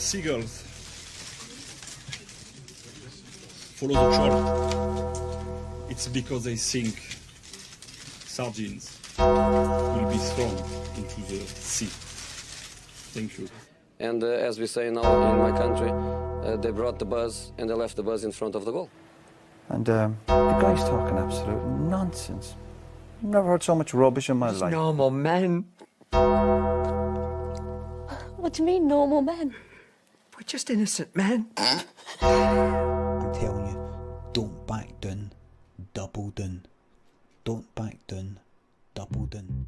seagulls follow the shore, it's because they think sardines will be thrown into the sea. Thank you. And as we say now in my country, they brought the bus and they left the bus in front of the goal. And the guy's talking absolute nonsense. Never heard so much rubbish in my life. Normal men. What do you mean, normal men? We're just innocent men. I'm telling you, don't back down, double down. Don't back down, double down.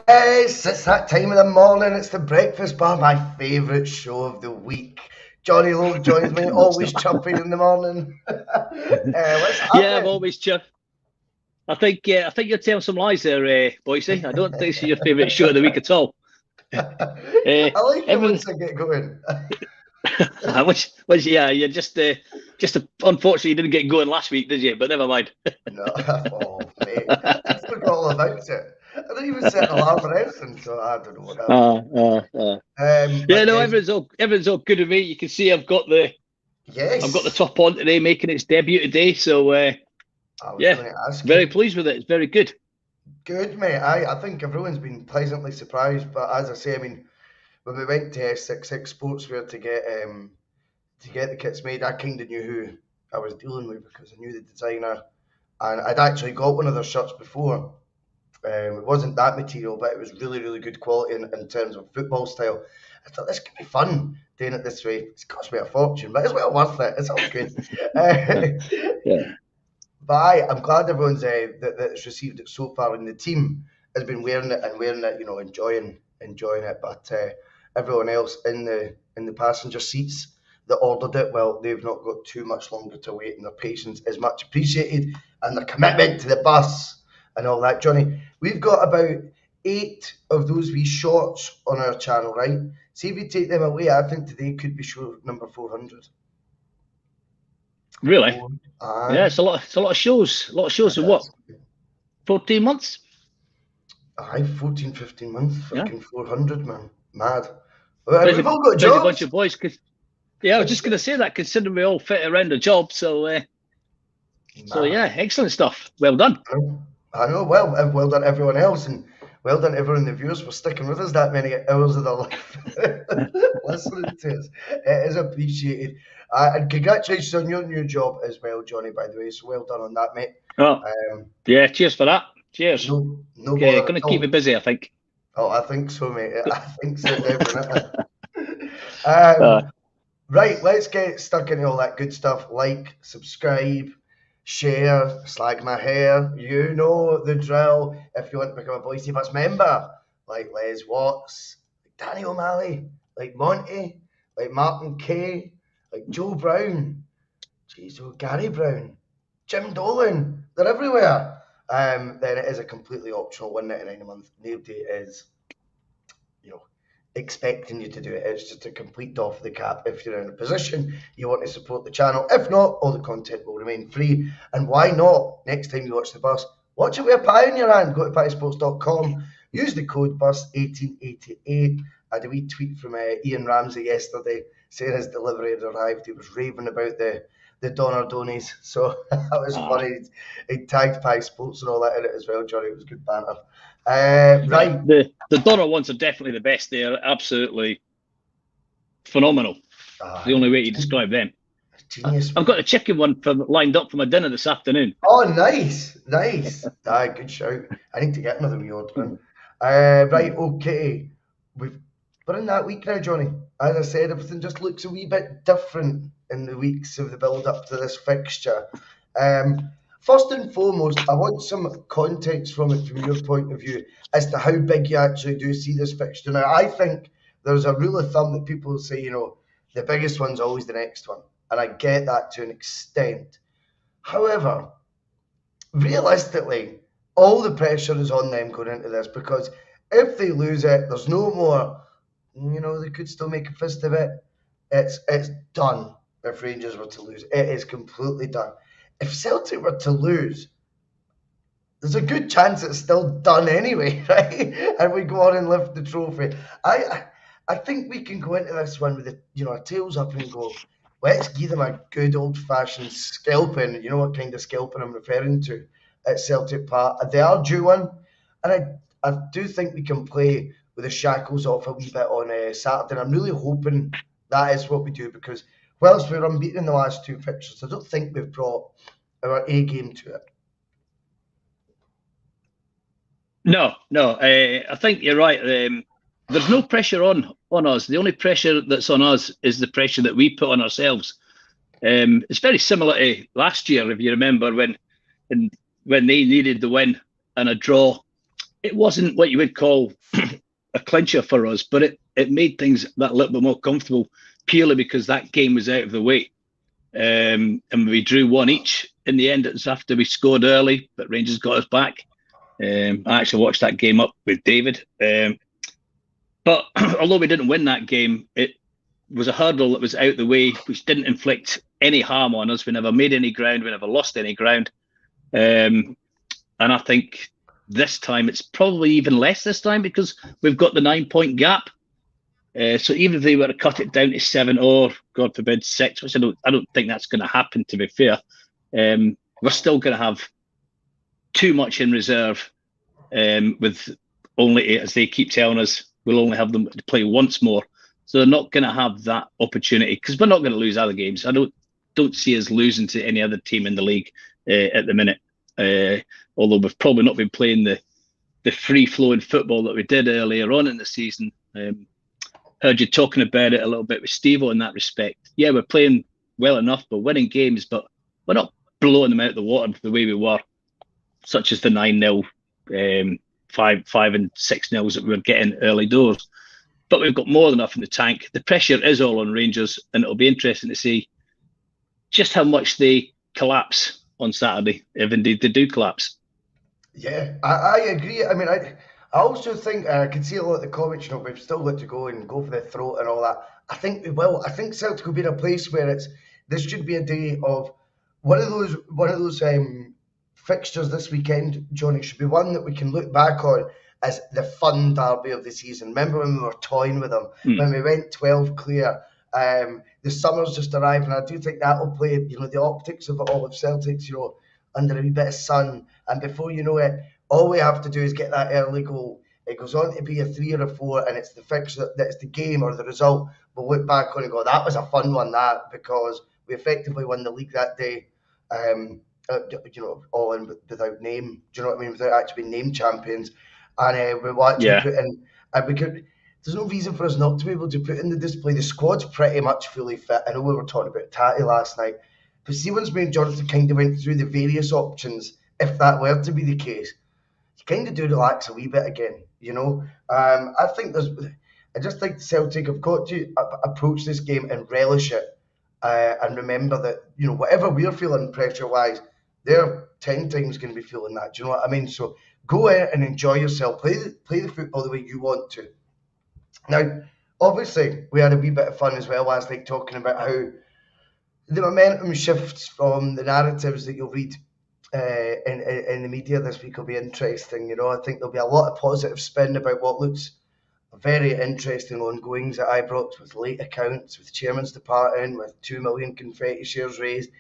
Yes, it's that time of the morning. It's the Breakfast Bar, my favourite show of the week. Johnny Logue joins me, always chuffing in the morning. Yeah, I'm always chuffed. I think you're telling some lies there, Boycie. I don't think it's your favourite show of the week at all. I like it once I get going. Yeah, you're just unfortunately you didn't get going last week, did you? But never mind. No, oh mate, I forgot all about it. I didn't even set an alarm or anything, so I don't know what happened. Yeah, no, everything's all good with me. You can see I've got the top on today, making its debut today. So yeah, very pleased with it. It's very good. Good, mate. I think everyone's been pleasantly surprised. But as I say, I mean, when we went to S66 Sportswear to get the kits made, I kind of knew who I was dealing with because I knew the designer, and I'd actually got one of their shirts before. It wasn't that material, but it was really, really good quality in terms of football style. I thought this could be fun doing it this way. It's cost me a fortune, but it's well worth it. It's all good. Yeah. But I'm glad everyone's that's received it so far, and the team has been wearing it, you know, enjoying it. But everyone else in the passenger seats that ordered it, well, they've not got too much longer to wait, and their patience is much appreciated, and their commitment to the bus and all that. Johnny, we've got about 8 of those wee shorts on our channel, right? See if you take them away, I think today could be show number 400. Really? Yeah, it's a lot of shows. A lot of shows in what? 14 months? Aye, 14, 15 months. Fucking 400, man. Mad. We've all got jobs. A bunch of boys. Yeah, I was just going to say that, considering we all fit around a job. So yeah, excellent stuff. Well done. I know. Well done everyone else, and well done everyone, the viewers, for sticking with us that many hours of their life listening to us. It is appreciated. And congratulations on your new job as well, Johnny, by the way. So well done on that, mate. Oh, yeah, cheers for that. Cheers. No going to keep me busy, I think. Oh, I think so, mate. I think so, definitely. Right, let's get stuck into all that good stuff. Like, subscribe, share, slag my hair. You know the drill. If you want to become a Bhoycie Bus member, like Les Watts, like Danny O'Malley, like Monty, like Martin Kay, like Joe Brown, Gary Brown, Jim Dolan, they're everywhere. Then it is a completely optional $1.99 a month. Nobody is, expecting you to do it. It's just a complete off the cap if you're in a position you want to support the channel. If not, all the content will remain free. And why not? Next time you watch the bus, watch it with a pie in your hand. Go to piesports.com. Use the code BUS1888. I had a wee tweet from Ian Ramsey yesterday saying his delivery had arrived. He was raving about the Donner Donies. So that was funny. He tagged Pie Sports and all that in it as well, Johnny. It was good banter. Right. The Donner ones are definitely the best. They are absolutely phenomenal. The only way to describe them. Genius. I've got a chicken one lined up for my dinner this afternoon. Oh, nice. Good shout. I need to get another wee order. Right, okay. We're in that week now, Johnny. As I said, everything just looks a wee bit different in the weeks of the build-up to this fixture. First and foremost, I want some context from it from your point of view as to how big you actually do see this fixture. Now, I think there's a rule of thumb that people say, the biggest one's always the next one. And I get that to an extent. However, realistically, all the pressure is on them going into this because if they lose it, there's no more, they could still make a fist of it. It's done if Rangers were to lose. It is completely done. If Celtic were to lose, there's a good chance it's still done anyway, right? And we go on and lift the trophy. I think we can go into this one with our tails up and go, let's give them a good old-fashioned scalping. You know what kind of scalping I'm referring to at Celtic Park. They are due one, and I do think we can play with the shackles off a wee bit on Saturday. And I'm really hoping that is what we do because whilst we're unbeaten in the last two fixtures, I don't think we've brought our A game to it. No. I think you're right. There's no pressure on us. The only pressure that's on us is the pressure that we put on ourselves. It's very similar to last year, if you remember, when they needed the win and a draw. It wasn't what you would call a clincher for us, but it made things that little bit more comfortable purely because that game was out of the way. And we drew one each. In the end, it was after we scored early, but Rangers got us back. I actually watched that game up with David. But although we didn't win that game, it was a hurdle that was out the way, which didn't inflict any harm on us. We never made any ground. We never lost any ground. And I think this time it's probably even less this time because we've got the 9-point gap. So even if they were to cut it down to 7 or, God forbid, 6, which I don't think that's going to happen, to be fair, we're still going to have too much in reserve with only, as they keep telling us, we'll only have them to play once more. So they're not going to have that opportunity because we're not going to lose other games. I don't see us losing to any other team in the league at the minute. Although we've probably not been playing the free-flowing football that we did earlier on in the season. Heard you talking about it a little bit with Steve-O in that respect. Yeah, we're playing well enough, we're winning games, but we're not blowing them out of the water the way we were, such as the 9-0, 5 and 6-0s that we were getting early doors. But we've got more than enough in the tank. The pressure is all on Rangers, and it'll be interesting to see just how much they collapse on Saturday, if indeed they do collapse. Yeah, I agree. I mean, I also think, I can see a lot of the comments, we've still got to go and go for the throat and all that. I think we will. I think Celtic will be in a place where this should be a day of one of those fixtures this weekend, Johnny, should be one that we can look back on as the fun derby of the season. Remember when we were toying with them, when we went 12 clear? The summer's just arrived, and I do think that will play, the optics of it all, of Celtics, under a wee bit of sun, and before you know it, all we have to do is get that early goal. It goes on to be a 3 or a 4, and it's the fixture, that's the game or the result. We'll look back on and go, that was a fun one, that, because we effectively won the league that day. All in without name. Do you know what I mean? Without actually being named champions, and we will actually put in. And we could. There's no reason for us not to be able to put in the display. The squad's pretty much fully fit. I know we were talking about Tatty last night. But see, once me and Jonathan kind of went through the various options, if that were to be the case, you kind of do relax a wee bit again, you know. I just think Celtic have got to approach this game and relish it, and remember that, you know, whatever we're feeling pressure-wise, they're 10 times going to be feeling that. Do you know what I mean? So go out and enjoy yourself. Play the football the way you want to. Now, obviously, we had a wee bit of fun as well last night talking about how the momentum shifts from the narratives that you'll read in the media this week will be interesting. You know, I think there'll be a lot of positive spin about what looks very interesting ongoings at Ibrox, with late accounts, with chairman's departing, with 2 million confetti shares raised.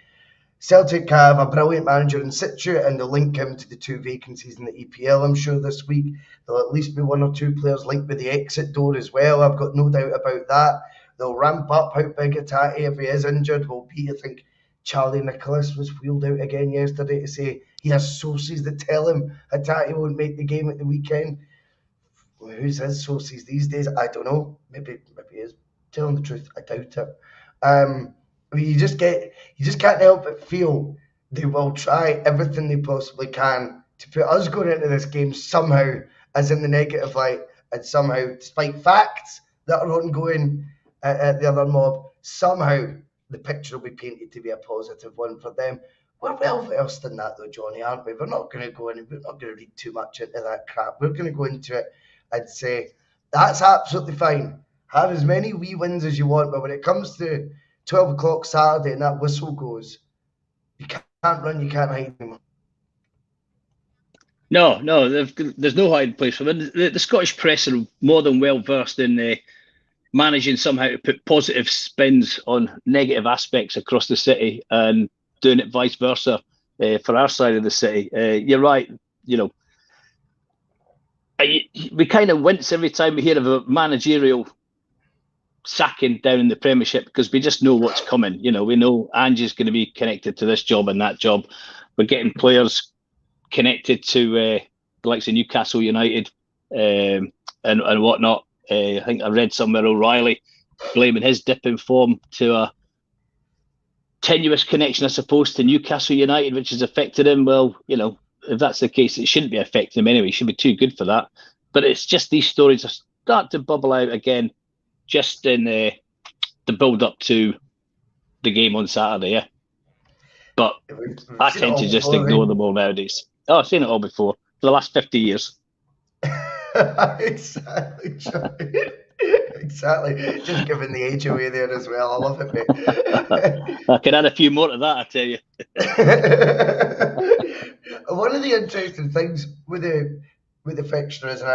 Celtic have a brilliant manager in situ, and they'll link him to the 2 vacancies in the EPL, I'm sure, this week. There'll at least be 1 or 2 players linked with the exit door as well. I've got no doubt about that. They'll ramp up how big Hatate, if he is injured, will be. I think Charlie Nicholas was wheeled out again yesterday to say he has sources that tell him Hatate won't make the game at the weekend. Well, who's his sources these days? I don't know. Maybe he is telling the truth. I doubt it. You just can't help but feel they will try everything they possibly can to put us going into this game somehow as in the negative light, and somehow, despite facts that are ongoing at the other mob, somehow the picture will be painted to be a positive one for them. We're well versed in that though, Johnny, aren't we? We're not going to go in and we're not going to read too much into that crap. We're going to go into it and say, that's absolutely fine. Have as many wee wins as you want, but when it comes to 12 o'clock Saturday and that whistle goes, you can't run, you can't hide anymore. No, there's no hiding place for them. The Scottish press are more than well versed in managing somehow to put positive spins on negative aspects across the city, and doing it vice versa for our side of the city. You're right, you know, we kind of wince every time we hear of a managerial sacking down in the Premiership, because we just know what's coming. You know, we know Angie's going to be connected to this job and that job. We're getting players connected to the likes of Newcastle United and whatnot. I think I read somewhere O'Reilly blaming his dip in form to a tenuous connection, I suppose, to Newcastle United, which has affected him. Well, you know, if that's the case, it shouldn't be affecting him anyway. He should be too good for that. But it's just these stories are start to bubble out again, just in the build-up to the game on Saturday, yeah. But I tend to just ignore them all nowadays. Oh, I've seen it all before, for the last 50 years. Exactly, Johnny. Exactly. Just giving the age away there as well. I love it, mate. I can add a few more to that, I tell you. One of the interesting things with the fixture is, and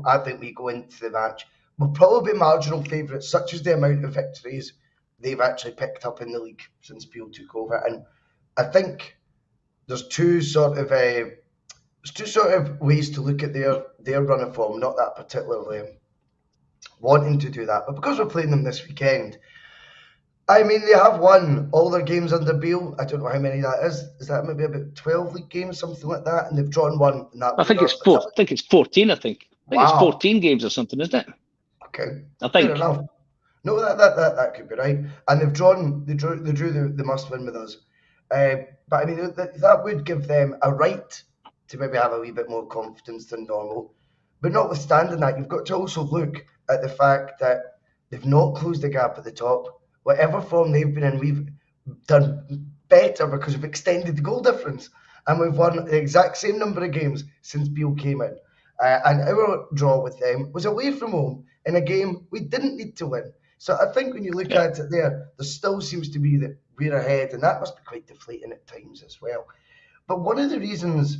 I think we go into the match, we'll probably be marginal favourites, such as the amount of victories they've actually picked up in the league since Beale took over. And I think there's two sort of ways to look at their run of form, not that particularly wanting to do that, but because we're playing them this weekend, I mean, they have won all their games under Beale. I don't know how many that is. Is that maybe about 12 league games, something like that? And they've drawn one. I think it's 14. I think it's 14 games or something, isn't it? Okay, I think. Fair enough. No, that could be right. And they drew the must win with us. But I mean, that would give them a right to maybe have a wee bit more confidence than normal. But notwithstanding that, you've got to also look at the fact that they've not closed the gap at the top. Whatever form they've been in, we've done better because we've extended the goal difference. And we've won the exact same number of games since Beale came in. And our draw with them was away from home in a game we didn't need to win. So I think when you look at it there still seems to be that we're ahead, and that must be quite deflating at times as well. But one of the reasons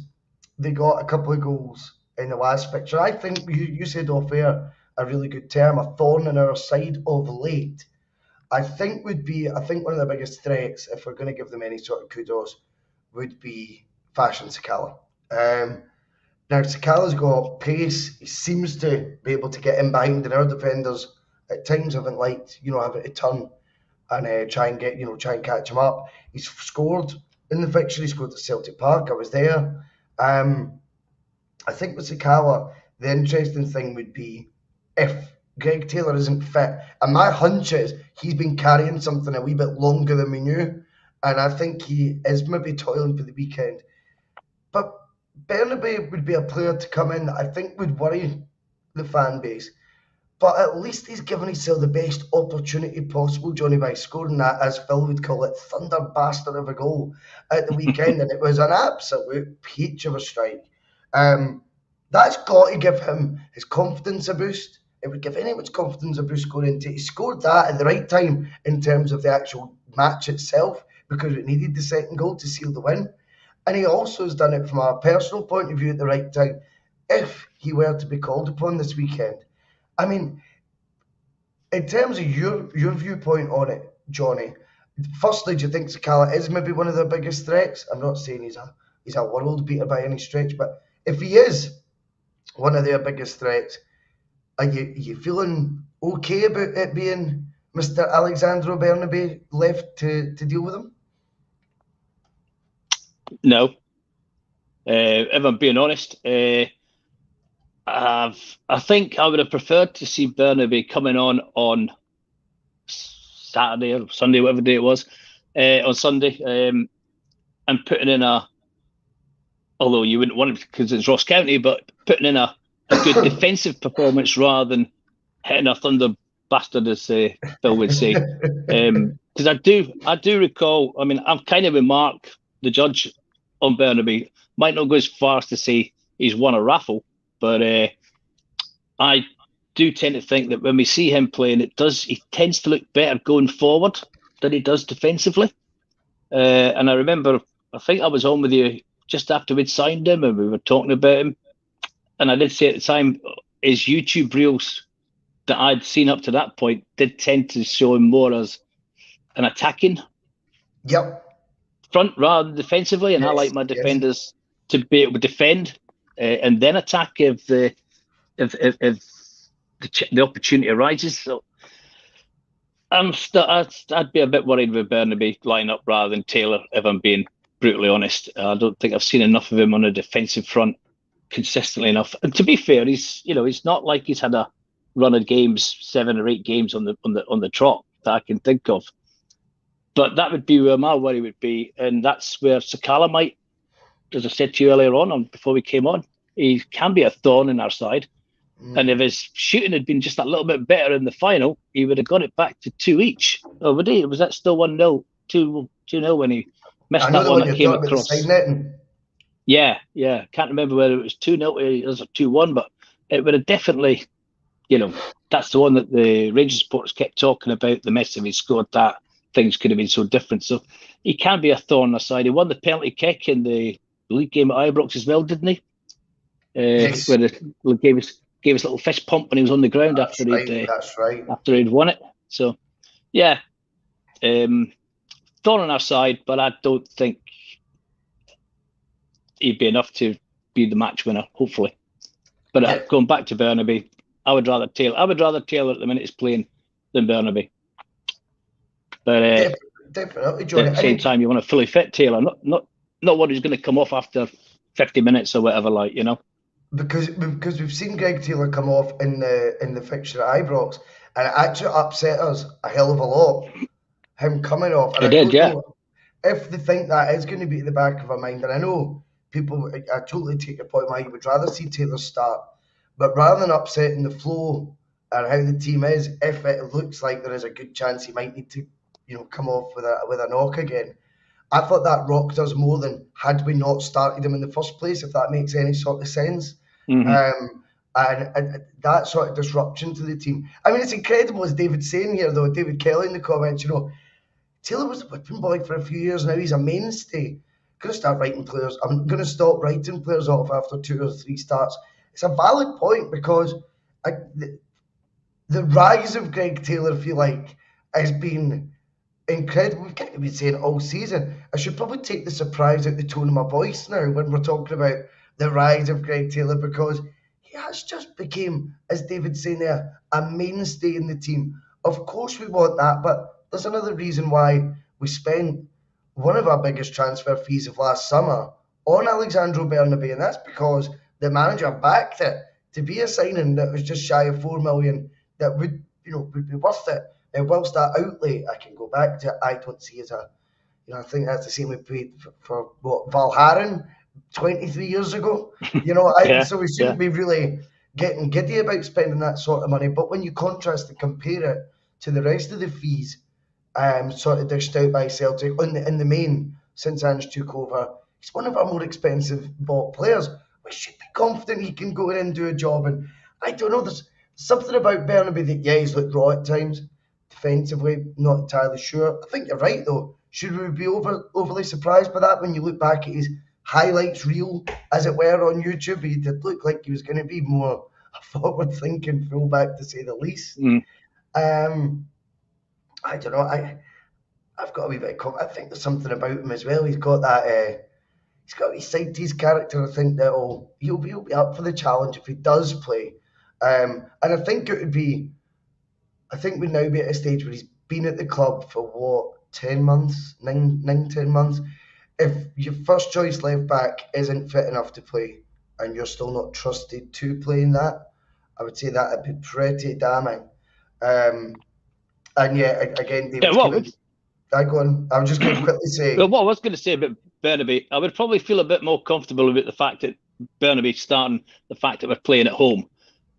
they got a couple of goals in the last fixture, I think you said off air a really good term, a thorn in our side of late, I think one of the biggest threats, if we're going to give them any sort of kudos, would be Fashion Sakala. Now, Sakala's got pace. He seems to be able to get in behind, and our defenders at times haven't liked, having to turn and try and catch him up. He's scored in the fixture. He scored at Celtic Park. I was there. I think with Sakala, the interesting thing would be if Greg Taylor isn't fit, and my hunch is he's been carrying something a wee bit longer than we knew, and I think he is maybe toiling for the weekend. But Bernabei would be a player to come in that I think would worry the fan base. But at least he's given himself the best opportunity possible, Johnny, by scoring that, as Phil would call it, thunder bastard of a goal at the weekend. And it was an absolute peach of a strike. That's got to give him his confidence a boost. It would give anyone's confidence a boost going into it. He scored that at the right time in terms of the actual match itself, because it needed the second goal to seal the win. And he also has done it from a personal point of view at the right time, if he were to be called upon this weekend. I mean, in terms of your viewpoint on it, Johnny, firstly, do you think Sakala is maybe one of their biggest threats? I'm not saying he's a world beater by any stretch, but if he is one of their biggest threats, are you feeling okay about it being Mr. Alexandro Bernabei left to deal with him? No. If I'm being honest, I think I would have preferred to see Bernabei coming on Saturday or Sunday, whatever day it was, on Sunday, and putting in although you wouldn't want it because it's Ross County, but putting in a good defensive performance rather than hitting a thunder bastard, as Phil would say. Because I do recall, I mean, I'm kind of with Mark, the judge, on Bernabei. Might not go as far as to say he's won a raffle, but I do tend to think that when we see him playing, he tends to look better going forward than he does defensively. And I remember, I think I was on with you just after we'd signed him and we were talking about him. And I did say at the time, his YouTube reels that I'd seen up to that point did tend to show him more as an attacking front rather than defensively. And I like my defenders to be able to defend and then attack if the opportunity arises. So I'd be a bit worried with Bernabei lining up rather than Taylor, if I'm being brutally honest. I don't think I've seen enough of him on a defensive front consistently enough. And to be fair, he's not like he's had a run of games, 7 or 8 games on the trot that I can think of. But that would be where my worry would be, and that's where Sakala might, as I said to you earlier on before we came on, he can be a thorn in our side. And if his shooting had been just a little bit better in the final, he would have got it back to 2 each. Or would he? Was that still 1-0, 2-0 when he missed that one that came across? Yeah. Can't remember whether it was 2-0 or 2-1, but it would have definitely, that's the one that the Rangers supporters kept talking about. The mess if he scored that, things could have been so different. So he can be a thorn on the side. He won the penalty kick in the league game at Ibrox as well, didn't he? Yes. Where he gave us a little fist pump when he was on the ground after he'd won it. So, yeah, thorn on our side, but I don't think he'd be enough to be the match winner, hopefully. But going back to Bernabei, I would rather Taylor at the minute he's playing than Bernabei. But definitely, Johnny. At the same time, you want a fully fit Taylor, not one who's going to come off after 50 minutes or whatever, Because we've seen Greg Taylor come off in the fixture at Ibrox, and it actually upset us a hell of a lot. Him coming off. And I don't know if they think that is going to be at the back of our mind, and I know people, I totally take your point, Mike, would rather see Taylor start, but rather than upsetting the flow and how the team is, if it looks like there is a good chance he might need to, come off with a knock again. I thought that rocked us more than had we not started him in the first place, if that makes any sort of sense. Mm-hmm. And that sort of disruption to the team. I mean, it's incredible, as David's saying here, though, David Kelly in the comments, Taylor was the whipping boy for a few years now. He's a mainstay. I'm going to stop writing players off after 2 or 3 starts. It's a valid point because the rise of Greg Taylor, I feel like, has been incredible. We've kind of been saying it all season. I should probably take the surprise out the tone of my voice now when we're talking about the rise of Greg Taylor, because he has just became, as David's saying there, a mainstay in the team. Of course we want that, but there's another reason why we spent one of our biggest transfer fees of last summer on Alexandro Bernabei, and that's because the manager backed it to be a signing that was just shy of 4 million that would be worth it. And whilst that outlay, I can go back to, I don't see as a I think that's the same we paid for what Valharan 23 years ago. So we shouldn't be really getting giddy about spending that sort of money. But when you contrast and compare it to the rest of the fees sort of dished out by Celtic in the main since Ange took over, he's one of our more expensive bought players. We should be confident he can go in and do a job. And I don't know, there's something about Burnaby that, he's looked raw at times. Defensively, not entirely sure. I think you're right, though. Should we be overly surprised by that when you look back at his highlights reel, as it were, on YouTube? He did look like he was going to be more a forward-thinking fullback, to say the least. I don't know. I've got a wee bit of I think there's something about him as well. He's got that. He's got a wee side to his character. I think that he'll be up for the challenge if he does play. And I think it would be. I think we'd now be at a stage where he's been at the club for what, 10 months, 10 months. If your first choice left back isn't fit enough to play, and you're still not trusted to play in that, I would say that would be pretty damning. And again, I go on. I was just going to quickly say. Well, what I was going to say about Burnaby, I would probably feel a bit more comfortable about the fact that Burnaby starting, the fact that we're playing at home.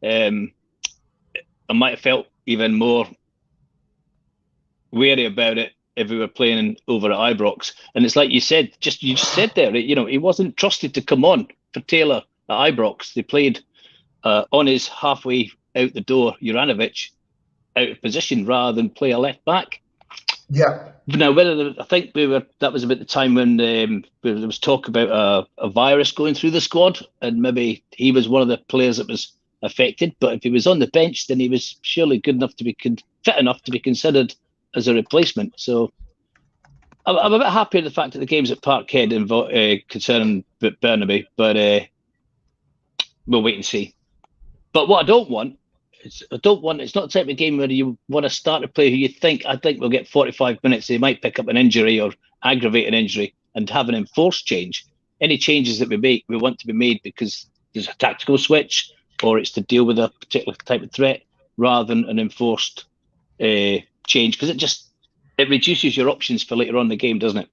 I might have felt even more wary about it if we were playing over at Ibrox. And it's like you just said there, he wasn't trusted to come on for Taylor at Ibrox. They played on his halfway out the door, Juranovic, out of position rather than play a left back. Yeah. Now, I think that was about the time when there was talk about a virus going through the squad, and maybe he was one of the players that was affected. But if he was on the bench, then he was surely good enough to be fit enough to be considered as a replacement. So I'm a bit happy with the fact that the game's at Parkhead concerning Burnaby, but we'll wait and see. But what I don't want, it's not the type of game where you want to start a player who I think we'll get 45 minutes. They might pick up an injury or aggravate an injury and have an enforced change. Any changes that we make, we want to be made because there's a tactical switch or it's to deal with a particular type of threat rather than an enforced change, because it reduces your options for later on in the game, doesn't it?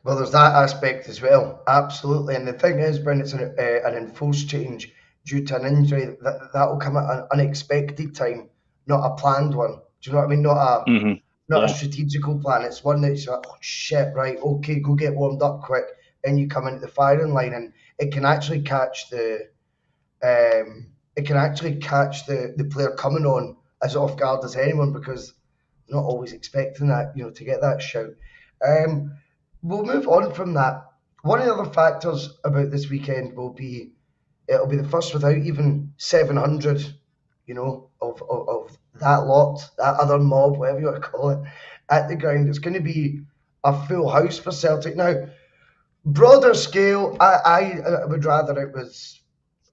Well, there's that aspect as well, absolutely. And the thing is, when it's an enforced change due to an injury, that will come at an unexpected time, not a planned one. Do you know what I mean? Not a strategical plan. It's one that's like, oh shit, right, okay, go get warmed up quick, and you come into the firing line, and it can actually catch the player coming on as off guard as anyone, because not always expecting that, to get that shout. We'll move on from that. One of the other factors about this weekend it'll be the first without even 700, of that lot, that other mob, whatever you want to call it, at the ground. It's going to be a full house for Celtic. Now, broader scale, I would rather it was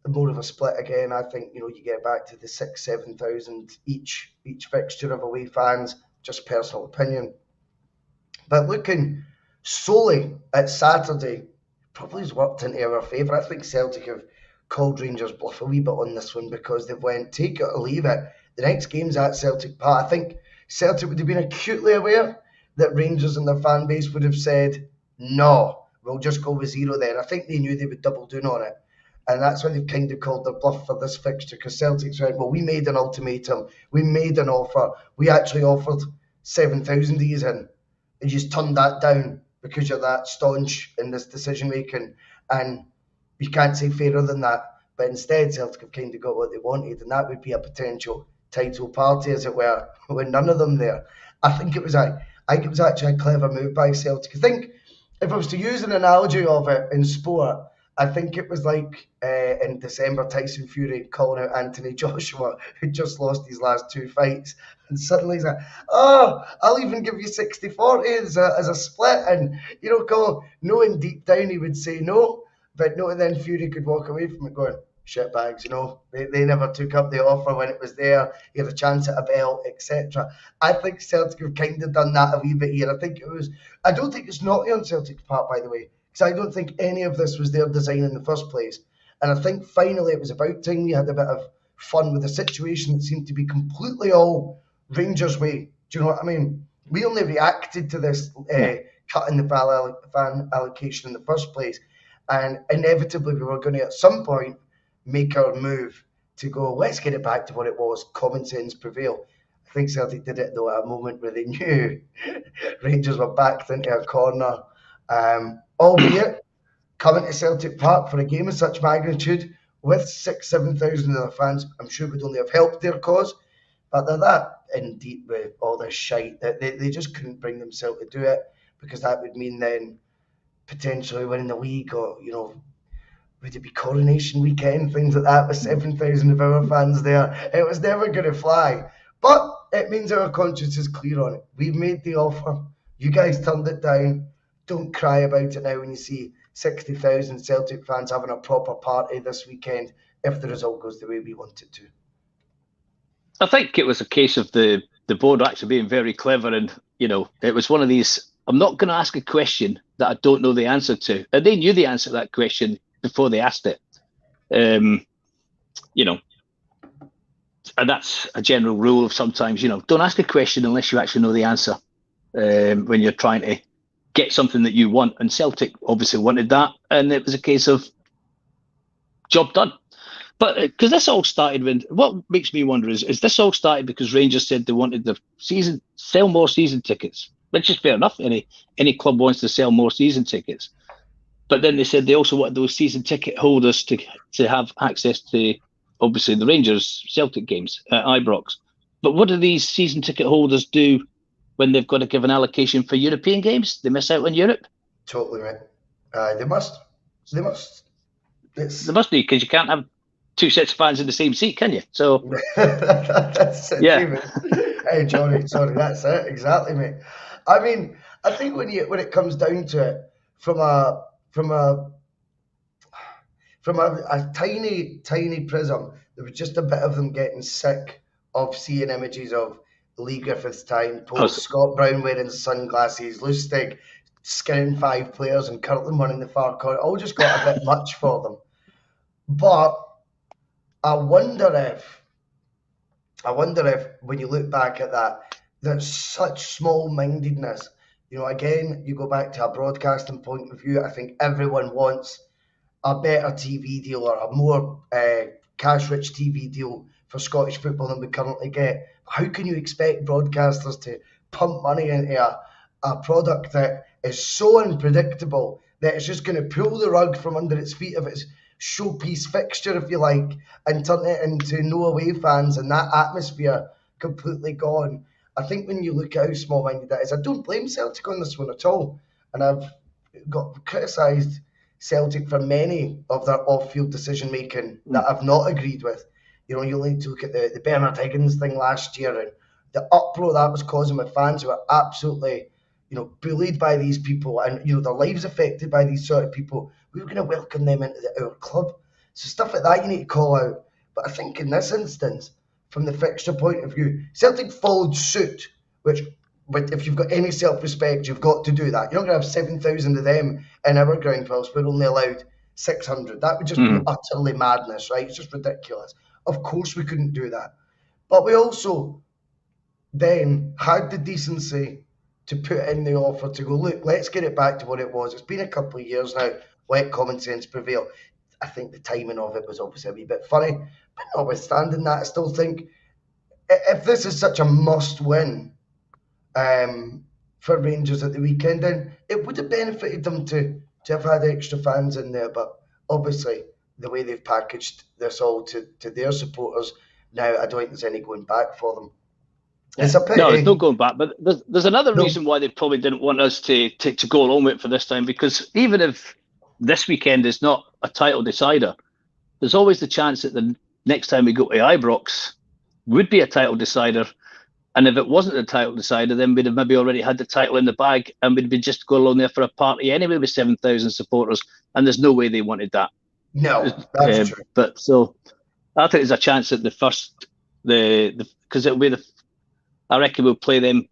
more of a split again. I think, you get back to the 6,000-7,000 each fixture of away fans, just personal opinion. But looking solely at Saturday, probably has worked into our favour. I think Celtic have called Rangers bluff a wee bit on this one, because they've went take it or leave it. The next game's at Celtic Park. I think Celtic would have been acutely aware that Rangers and their fan base would have said, no, we'll just go with 0 then. I think they knew they would double down on it. And that's why they've kind of called their bluff for this fixture, because Celtic's went, well, we made an ultimatum, we made an offer, we actually offered 7,000 of yous in, and you just turned that down because you're that staunch in this decision making, and you can't say fairer than that. But instead, Celtic have kind of got what they wanted, and that would be a potential title party, as it were, with none of them there. I think it was actually a clever move by Celtic. I think if I was to use an analogy of it in sport, I think it was like in December, Tyson Fury calling out Anthony Joshua, who just lost his last 2 fights. And suddenly he's like, oh, I'll even give you 60-40 as a split. And, knowing deep down he would say no. But no, and then Fury could walk away from it going, shitbags, They never took up the offer when it was there. He had a chance at a belt, etc. I think Celtic have kind of done that a wee bit here. I don't think it's naughty on Celtic's part, by the way, because I don't think any of this was their design in the first place. And I think finally it was about time we had a bit of fun with a situation that seemed to be completely all Rangers' way. Do you know what I mean? We only reacted to this cutting the fan allocation in the first place. And inevitably, we were going to, at some point, make our move to go, let's get it back to what it was, common sense prevail. I think Celtic did it, though, at a moment where they knew Rangers were backed into a corner. Albeit, coming to Celtic Park for a game of such magnitude, with 6,000-7,000 of their fans, I'm sure would only have helped their cause. But they're that in deep with all this shite that they just couldn't bring themselves to do it, because that would mean then potentially winning the league, or, you know, would it be Coronation Weekend, things like that, with 7,000 of our fans there. It was never going to fly. But it means our conscience is clear on it. We've made the offer. You guys turned it down. Don't cry about it now when you see 60,000 Celtic fans having a proper party this weekend if the result goes the way we want it to. I think it was a case of the board actually being very clever, and, you know, it was one of these, I'm not going to ask a question that I don't know the answer to. And they knew the answer to that question before they asked it. You know, and that's a general rule of sometimes, you know, don't ask a question unless you actually know the answer when you're trying to get something that you want. And Celtic obviously wanted that, and it was a case of job done. But because this all started when, what makes me wonder is this all started because Rangers said they wanted the season, sell more season tickets, which is fair enough. Any club wants to sell more season tickets. But then they said they also wanted those season ticket holders to have access to, obviously, the Rangers Celtic games at Ibrox. But what do these season ticket holders do when they've got to give an allocation for European games? They miss out on Europe? Totally right. They must. They must. They must be, because you can't have two sets of fans in the same seat, can you? So that's it, yeah. David. Hey, Johnny, sorry, that's it, exactly, mate. I mean, I think when it comes down to it, from a tiny prism, there was just a bit of them getting sick of seeing images of Lee Griffith's time, post Scott Brown wearing sunglasses, Lustig skinning 5 players, and Kirtland running the far corner. All just got a bit much for them. But I wonder if when you look back at that, there's such small-mindedness. You know, again, you go back to a broadcasting point of view. I think everyone wants a better TV deal, or a more cash-rich TV deal for Scottish football than we currently get. How can you expect broadcasters to pump money into a product that is so unpredictable that it's just going to pull the rug from under its feet of its showpiece fixture, if you like, and turn it into no away fans and that atmosphere completely gone? I think when you look at how small-minded that is, I don't blame Celtic on this one at all. And I've got criticised Celtic for many of their off-field decision-making that I've not agreed with. You know, you need to look at the Bernard Higgins thing last year and the uproar that was causing with fans who are absolutely, you know, bullied by these people, and, you know, their lives affected by these sort of people. We were going to welcome them into our club. So stuff like that you need to call out. But I think in this instance, from the fixture point of view, Celtic followed suit, which, if you've got any self-respect, you've got to do that. You're not going to have 7,000 of them in our ground whilst we're only allowed 600. That would just be utterly madness, right? It's just ridiculous. Of course we couldn't do that. But we also then had the decency to put in the offer to go, look, let's get it back to what it was. It's been a couple of years now. Let common sense prevail. I think the timing of it was obviously a wee bit funny, but notwithstanding that, I still think if this is such a must-win for Rangers at the weekend, then it would have benefited them to have had extra fans in there. But obviously, the way they've packaged this all to their supporters now, I don't think there's any going back for them. It's a pity. No, there's no going back. But there's another reason why they probably didn't want us to go along with it for this time, because even if this weekend is not a title decider, there's always the chance that the next time we go to Ibrox would be a title decider. And if it wasn't a title decider, then we'd have maybe already had the title in the bag, and we'd be just going along there for a party anyway with 7,000 supporters. And there's no way they wanted that. No, that's true. But so I think there's a chance that because it'll be I reckon we'll play them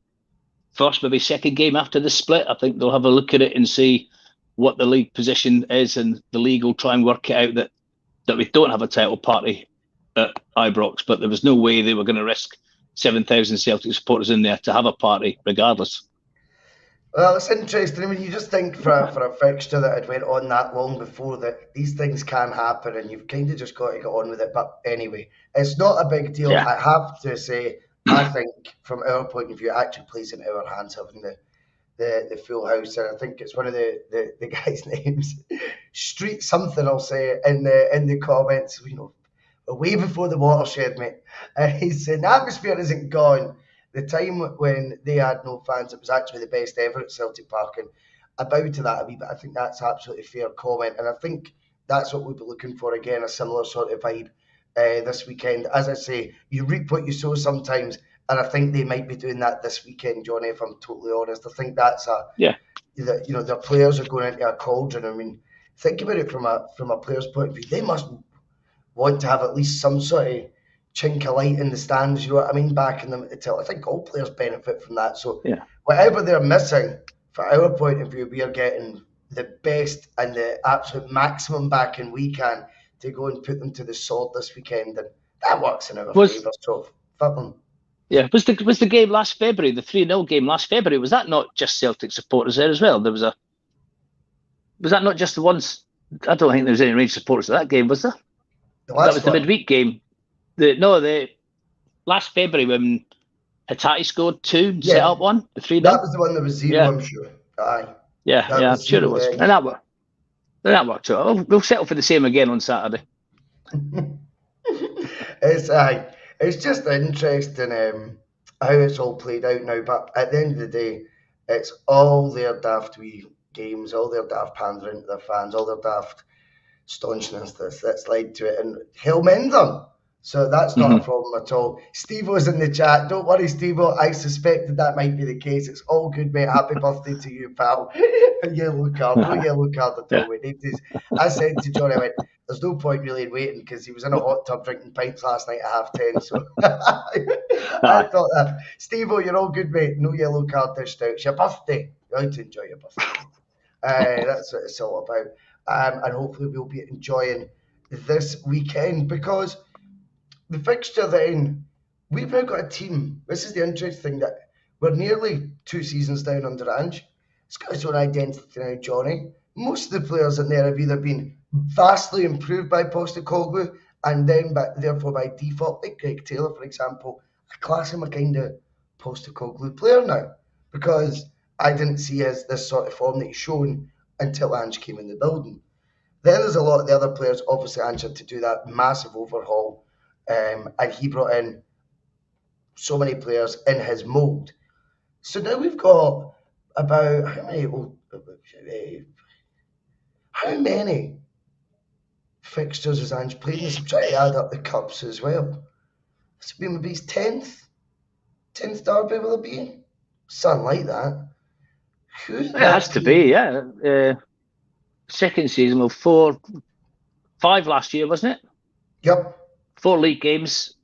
first, maybe second game after the split. I think they'll have a look at it and see what the league position is, and the league will try and work it out that we don't have a title party at Ibrox. But there was no way they were going to risk 7,000 Celtic supporters in there to have a party regardless. Well, it's interesting. I mean, you just think for a fixture that had went on that long before that these things can happen, and you've kind of just got to get on with it. But anyway, it's not a big deal. Yeah. I have to say, I think from our point of view, it actually plays into our hands having the full house, and I think it's one of the guys' names, Street something. I'll say in the comments. You know, way before the watershed, mate. He's saying the atmosphere isn't gone. The time when they had no fans, it was actually the best ever at Celtic Park, and I bow to that a wee bit. I think that's absolutely fair comment, and I think that's what we'll be looking for again, a similar sort of vibe this weekend. As I say, you reap what you sow sometimes, and I think they might be doing that this weekend, Johnny, if I'm totally honest. I think that's their players are going into a cauldron. I mean, think about it from a player's point of view. They must want to have at least some sort of chink of light in the stands, you know what I mean, backing them at the till. I think all players benefit from that. So whatever they're missing, from our point of view, we are getting the best and the absolute maximum backing we can to go and put them to the sword this weekend, and that works in our favour. So fuck them. Yeah, was the game last February, the 3-0 game last February, was that not just Celtic supporters there as well? Was that not just the ones? I don't think there was any Rangers supporters at that game, was there? That was the midweek game. The last February when Hatate scored 2 and set up 1, the 3-0. That was the one that was 0, I'm sure. Aye. Yeah, I'm sure it was. And that worked out. We'll settle for the same again on Saturday. It's just interesting how it's all played out now. But at the end of the day, it's all their daft wee games, all their daft pandering to their fans, all their daft staunchness that's led to it, and he'll mend them. So that's not a problem at all. Steve-O's in the chat. Don't worry, Steve-O. I suspected that might be the case. It's all good, mate. Happy birthday to you, pal. Yellow card. No yellow card at all. I said to Johnny, I went, there's no point really in waiting because he was in a hot tub drinking pints last night at 10:30. So I thought that. Steve-O, you're all good, mate. No yellow card dished out. It's your birthday. You're allowed to enjoy your birthday. That's what it's all about. And hopefully we'll be enjoying this weekend, because the fixture then, we've now got a team. This is the interesting thing, that we're nearly 2 seasons down under Ange. It's got its own identity now, Johnny. Most of the players in there have either been vastly improved by Postecoglou and then therefore by default, like Greg Taylor, for example. I class him a kind of Postecoglou player now, because I didn't see this sort of form that he's shown until Ange came in the building. Then there's a lot of the other players. Obviously, Ange had to do that massive overhaul. And he brought in so many players in his mould. So now we've got about how many fixtures has Ange played? I'm trying to add up the cups as well. It's been maybe his 10th derby, will it be? Something like that. It has to be, yeah. Second season, well, 5 last year, wasn't it? Yep. 4 league games,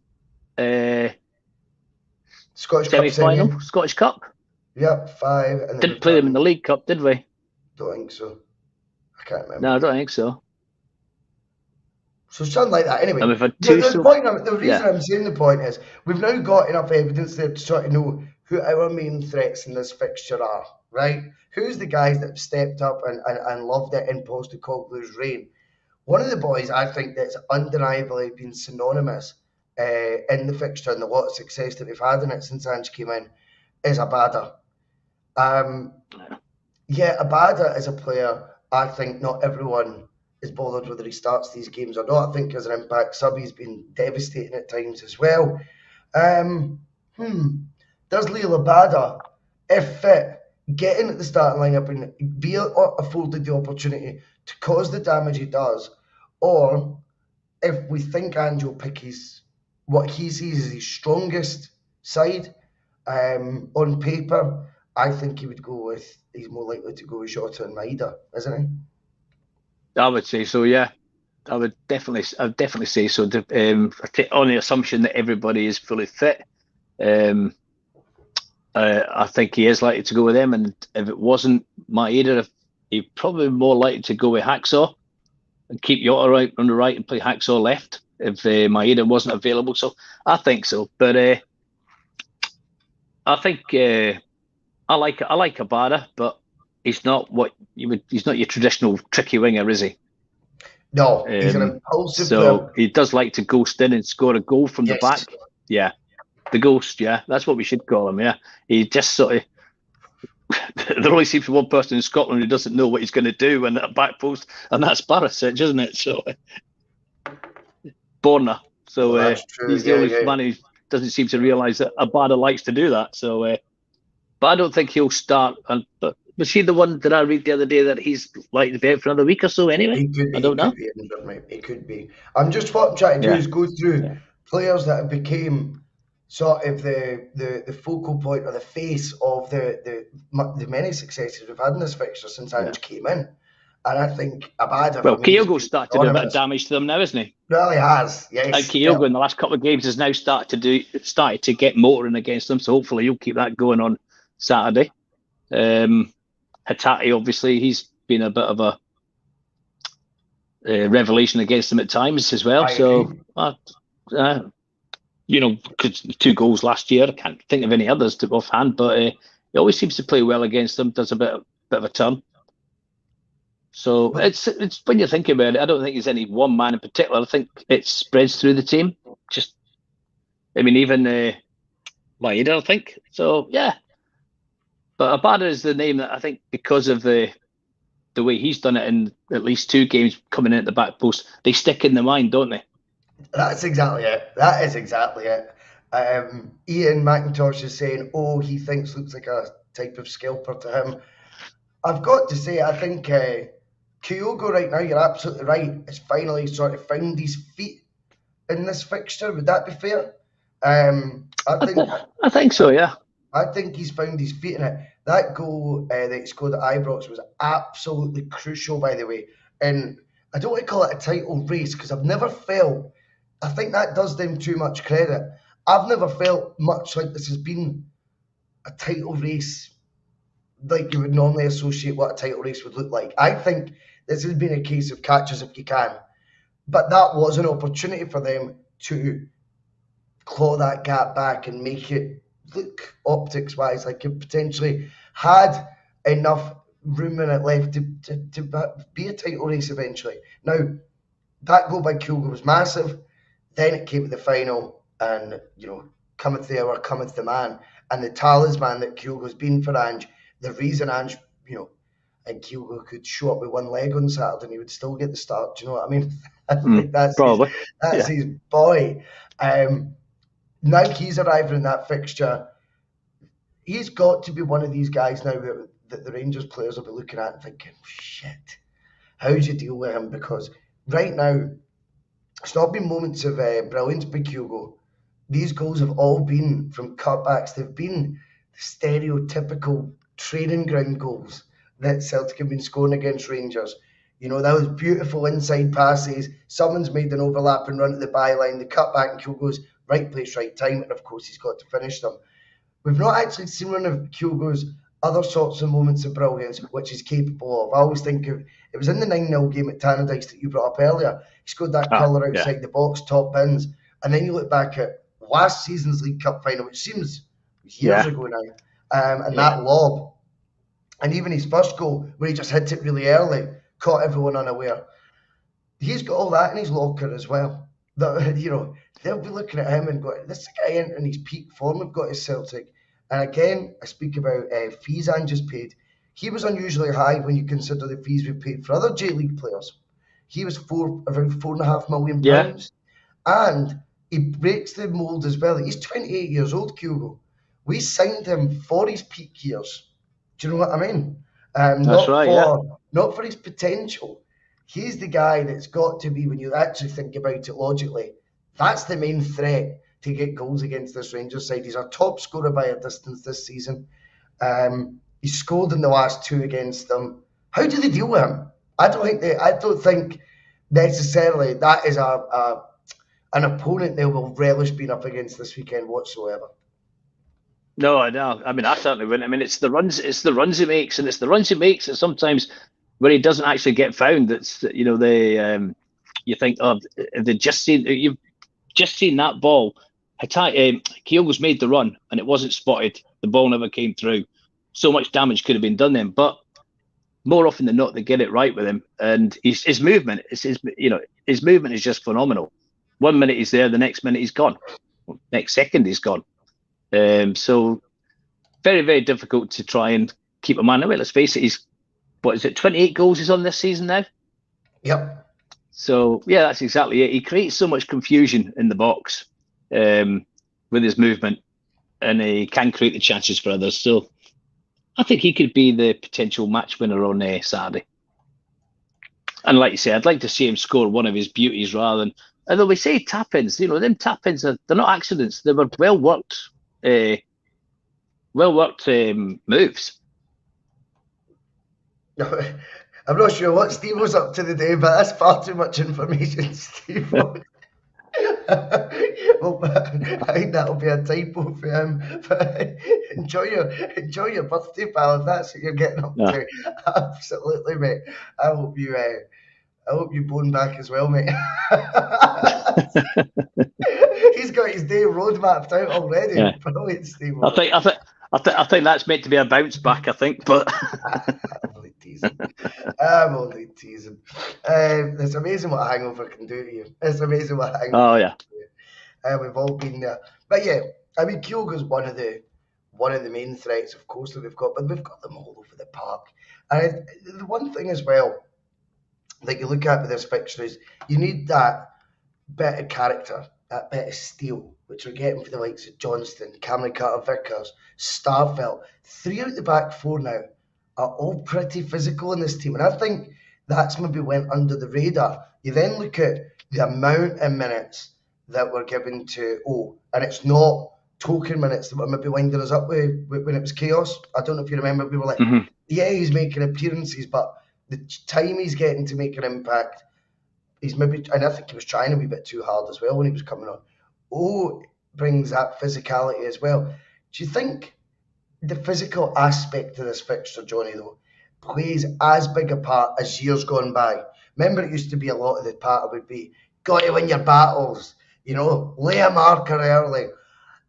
Scottish semi-final, Cup, Scottish Cup. Yep, 5. And didn't play them in the League Cup, did we? Don't think so. I can't remember. No, I don't think so. So something like that. Anyway, and we've had 2. The reason I'm saying the point is we've now got enough evidence there to sort of know who our main threats in this fixture are, right? Who's the guys that have stepped up and loved it in Postecoglou's reign? One of the boys I think that's undeniably been synonymous in the fixture and a lot of success that we've had in it since Ange came in is Abada. Abada is a player I think not everyone is bothered whether he starts these games or not. I think as an impact sub, he's been devastating at times as well. Does Liel Abada, if fit, get in at the starting lineup and be afforded the opportunity to cause the damage he does, or if we think Ange will pick what he sees as his strongest side on paper, I think he's more likely to go with Jota and Maeda, isn't he? I would say so, yeah. I would definitely say so. On the assumption that everybody is fully fit, I think he is likely to go with them. And if it wasn't Maeda, he's probably more likely to go with Hacksaw and keep Jota right on the right and play Hacksaw left if Maeda wasn't available. So I think so. But I think I like Abada, but he's not what you would. He's not your traditional tricky winger, is he? No, he's an impulsive So player. he does like to ghost in and score a goal from the Yes. back. Yeah, the ghost. Yeah, that's what we should call him. Yeah, he just sort of. There only seems to be one person in Scotland who doesn't know what he's going to do when at back post, and that's Barisic, isn't it? So Borna. So That's true. he's the only man who doesn't seem to realise that Abada likes to do that. So, but I don't think he'll start. But was he the one that I read the other day that he's likely to be out for another week or so? Anyway, He could be, I don't know. It could be. What I'm trying to do is go through players that have became sort of the focal point or the face of the many successes we've had in this fixture since Ange came in. And I think Abada. Well, Kyogo's started to do a bit of damage to them now, isn't he? Well, he has, yes. And Kyogo in the last couple of games has now started to get motoring against them. So hopefully he'll keep that going on Saturday. Hatate, obviously, he's been a bit of a revelation against them at times as well. You know, 'cause 2 goals last year. I can't think of any others to offhand, but he always seems to play well against them. Does a bit of a turn. So it's when you think about it, I don't think there's any one man in particular. I think it spreads through the team. Just, I mean, even Maeda, I think. So yeah, but Abada is the name that I think because of the way he's done it in at least 2 games coming in at the back post, they stick in the mind, don't they? That's exactly it. That is exactly it. Ian McIntosh is saying, "Oh, he thinks looks like a type of scalper to him." I've got to say, I think Kyogo right now, you're absolutely right, has finally sort of found his feet in this fixture. Would that be fair? I think so, yeah. I think he's found his feet in it. That goal that he scored at Ibrox was absolutely crucial, by the way. And I don't want to call it a title race because I've never felt, I think that does them too much credit. I've never felt much like this has been a title race like you would normally associate what a title race would look like. I think this has been a case of catch us if you can. But that was an opportunity for them to claw that gap back and make it look optics-wise like it potentially had enough room in it left to be a title race eventually. Now, that goal by Kyogo was massive. Then it came to the final and, you know, cometh the hour, cometh the man. And the talisman that Kyogo's been for Ange, the reason Ange, you know, and Kyogo could show up with one leg on Saturday and he would still get the start. Do you know what I mean? I think that's his boy. Now he's arriving in that fixture. He's got to be one of these guys now that the Rangers players will be looking at and thinking, shit, how do you deal with him? Because right now, it's not been moments of brilliance by Kyogo. These goals have all been from cutbacks. They've been stereotypical training ground goals that Celtic have been scoring against Rangers. You know, that was beautiful inside passes. Someone's made an overlap and run to the byline. The cutback and Kyogo's right place, right time. And of course, he's got to finish them. We've not actually seen one of Kyogo's other sorts of moments of brilliance, which he's capable of. I always think of, it was in the 9-0 game at Tannadice that you brought up earlier. He scored that colour outside the box, top bins. And then you look back at last season's League Cup final, which seems years ago now, and that lob. And even his first goal, where he just hit it really early, caught everyone unaware. He's got all that in his locker as well. You know, they'll be looking at him and going, this guy in his peak form we've got his Celtic. And again, I speak about fees Ange has paid. He was unusually high when you consider the fees we've paid for other J-League players. He was around £4.5 million. And he breaks the mould as well. He's 28 years old, Kyogo. We signed him for his peak years. Do you know what I mean? Not for his potential. He's the guy that's got to be, when you actually think about it logically, that's the main threat to get goals against this Rangers side. He's our top scorer by a distance this season. He scored in the last 2 against them. How do they deal with him? I don't think necessarily that is an opponent they will relish being up against this weekend whatsoever. No. I mean, I certainly wouldn't. I mean, it's the runs he makes, and it's the runs he makes that sometimes where he doesn't actually get found. That's, you know, you think, oh, you've just seen that ball. Kyogo's made the run and it wasn't spotted. The ball never came through. so much damage could have been done then. But more often than not, they get it right with him, and his movement, his movement is just phenomenal. 1 minute he's there, the next minute he's gone, next second he's gone. So very, very difficult to try and keep a man away. Let's face it, 28 goals he's on this season now? Yep. So, yeah, that's exactly it. He creates so much confusion in the box with his movement, and he can create the chances for others. So I think he could be the potential match winner on Saturday. And like you say, I'd like to see him score one of his beauties rather than, although we say tap-ins, them tap-ins, they're not accidents. They were well-worked moves. I'm not sure what Steve was up to today, but that's far too much information, Steve. Well, I think that'll be a typo for him. But enjoy your birthday, pal. If that's what you're getting up to, absolutely, mate. I hope you bone back as well, mate. He's got his day roadmapped out already. Yeah. Brilliant, Steve. I think that's meant to be a bounce back, I think, but I'm only teasing. It's amazing what a hangover can do to you. It's amazing what a hangover can do to you. We've all been there. But yeah, I mean, Kyogo's one of the main threats, of course, that we've got, but we've got them all over the park. And the one thing as well that you look at with this fixture is you need that bit of character, that bit of steel, which we're getting for the likes of Johnston, Cameron Carter-Vickers, Starfelt. 3 out the back 4 now are all pretty physical in this team. And I think that's maybe went under the radar. You then look at the amount of minutes that were given to and it's not token minutes that were maybe winding us up with when it was chaos. I don't know if you remember, we were like, yeah, he's making appearances, but the time he's getting to make an impact, he's maybe, and I think he was trying a wee bit too hard as well when he was coming on. Brings that physicality as well. Do you think the physical aspect of this fixture, Johnny, though, plays as big a part as years gone by? Remember, it used to be a lot of the part would be, got to win your battles, lay a marker early.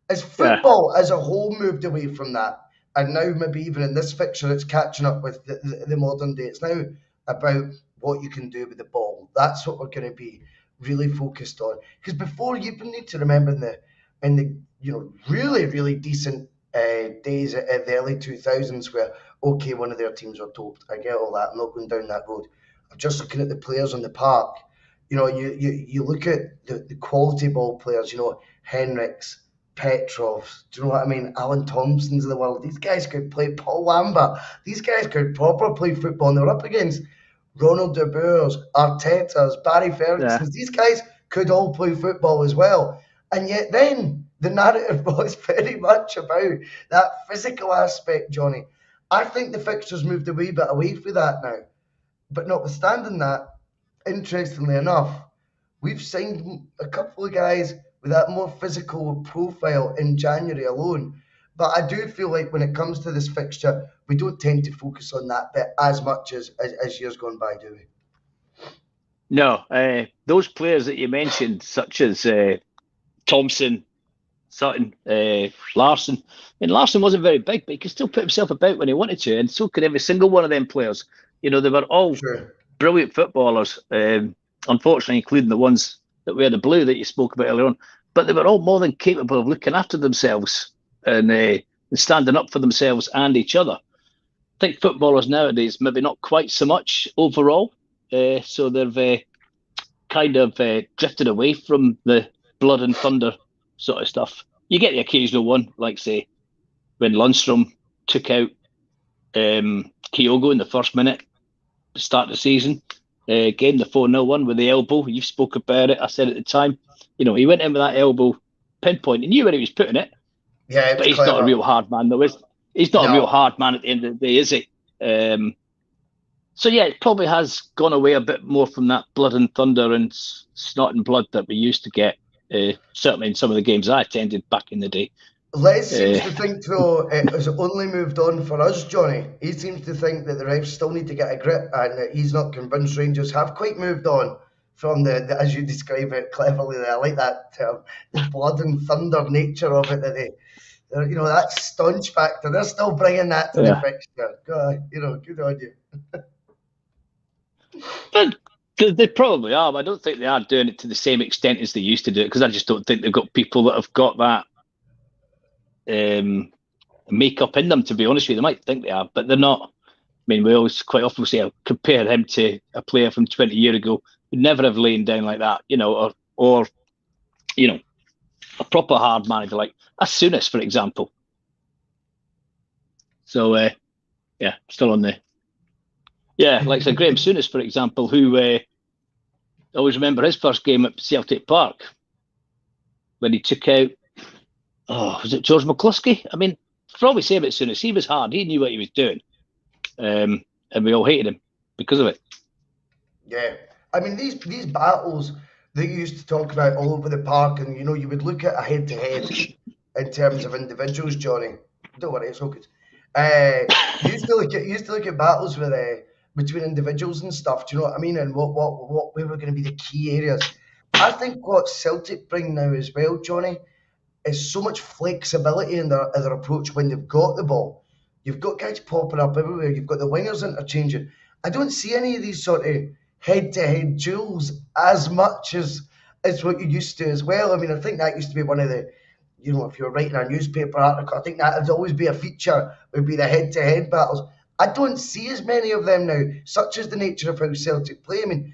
As football as a whole moved away from that, and now maybe even in this fixture, it's catching up with the modern day. It's now about what you can do with the ball. That's what we're going to be really focused on. Because before, you need to remember in the really, really decent days in the early 2000s where, okay, one of their teams were doped. I get all that. I'm not going down that road. I'm just looking at the players on the park. You look at the quality ball players, Henriks, Petrovs, do you know what I mean? Alan Thompsons of the world. These guys could play. Paul Lambert. These guys could proper play football. And they were up against Ronald De Boers, Artetas, Barry Fergusons. Yeah. These guys could all play football as well. And yet then the narrative was very much about that physical aspect, Johnny. I think the fixtures moved a wee bit away from that now. But notwithstanding that, interestingly enough, we've signed a couple of guys with that more physical profile in January alone. But I do feel like when it comes to this fixture, we don't tend to focus on that bit as much as years gone by, do we? No, those players that you mentioned, such as Thompson, Sutton, Larsson. I mean, Larsson wasn't very big, but he could still put himself about when he wanted to, and so could every single one of them players. They were all brilliant footballers, unfortunately, including the ones that wear the blue that you spoke about earlier on. But they were all more than capable of looking after themselves and standing up for themselves and each other. I think footballers nowadays, maybe not quite so much overall, so they've kind of drifted away from the blood and thunder sort of stuff. You get the occasional one, like say when Lundstrom took out Kyogo in the first minute to start the season, game the 4-0 one with the elbow. You spoke about it. I said at the time, he went in with that elbow pinpoint. He knew where he was putting it. Yeah, but he's not a real hard man, though. He's not a real hard man at the end of the day, is he? So yeah, it probably has gone away a bit more from that blood and thunder and snot and blood that we used to get. Certainly in some of the games I attended back in the day. Les seems to think, though, it has only moved on for us, Johnny. He seems to think that the refs still need to get a grip, and that he's not convinced Rangers have quite moved on from the as you describe it cleverly there. I like that term, the blood and thunder nature of it that You know, that staunch factor, they're still bringing that to the fixture. God, you know, good on you. But they probably are, but I don't think they are doing it to the same extent as they used to do it, because I just don't think they've got people that have got that makeup in them, to be honest with you. They might think they are, but they're not. I mean, we always quite often say, I'll compare him to a player from 20 years ago who'd never have lain down like that, you know, or you know, a proper hard manager like a Souness, for example. So, yeah, still on there. Yeah, like so Graham Souness, for example, who I always remember his first game at Celtic Park when he took out, was it George McCluskey? I mean, for all we say about Souness, he was hard. He knew what he was doing. And we all hated him because of it. Yeah. I mean, these battles that you used to talk about all over the park, and, you know, you would look at a head-to-head in terms of individuals, Johnny. Don't worry, it's all good. You used to look at battles with between individuals and stuff. Do you know what I mean? And what were going to be the key areas? I think what Celtic bring now as well, Johnny, is so much flexibility in their approach when they've got the ball. You've got guys popping up everywhere. You've got the wingers interchanging. I don't see any of these sort of head-to-head duels as much as what you used to as well. I mean, I think that used to be one of the, you know, if you're writing a newspaper article, I think that would always be a feature, would be the head-to-head battles. I don't see as many of them now, such as the nature of how Celtic play. I mean,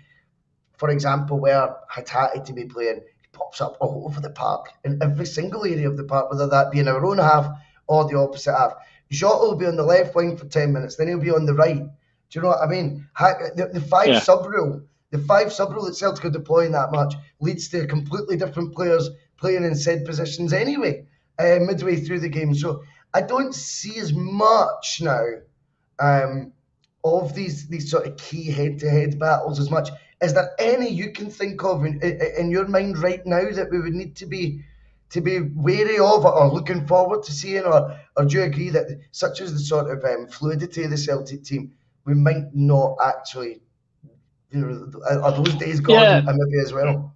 for example, where Hatate to be playing, he pops up all over the park, in every single area of the park, whether that be in our own half or the opposite half. Jota will be on the left wing for 10 minutes, then he'll be on the right. Do you know what I mean? The five sub rule that Celtic are deploying that much leads to completely different players playing in said positions anyway, midway through the game. So I don't see as much now of these sort of key head-to-head battles as much. Is there any you can think of in your mind right now that we would need to be wary of or looking forward to seeing, or do you agree that such as the sort of fluidity of the Celtic team, we might not actually, you know, are those days gone? Yeah. And maybe as well?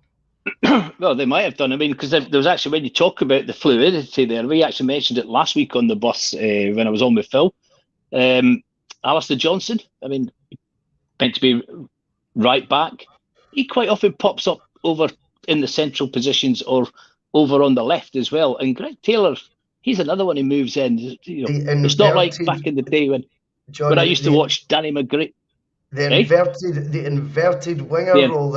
Well, they might have done. I mean, because there was actually, when you talk about the fluidity there, we actually mentioned it last week on the bus when I was on with Phil. Alistair Johnson, I mean, meant to be right back. He quite often pops up over in the central positions or over on the left as well. And Greg Taylor, he's another one who moves in. You know, it's not like back in the day when I used to watch Danny McGree. The inverted winger role.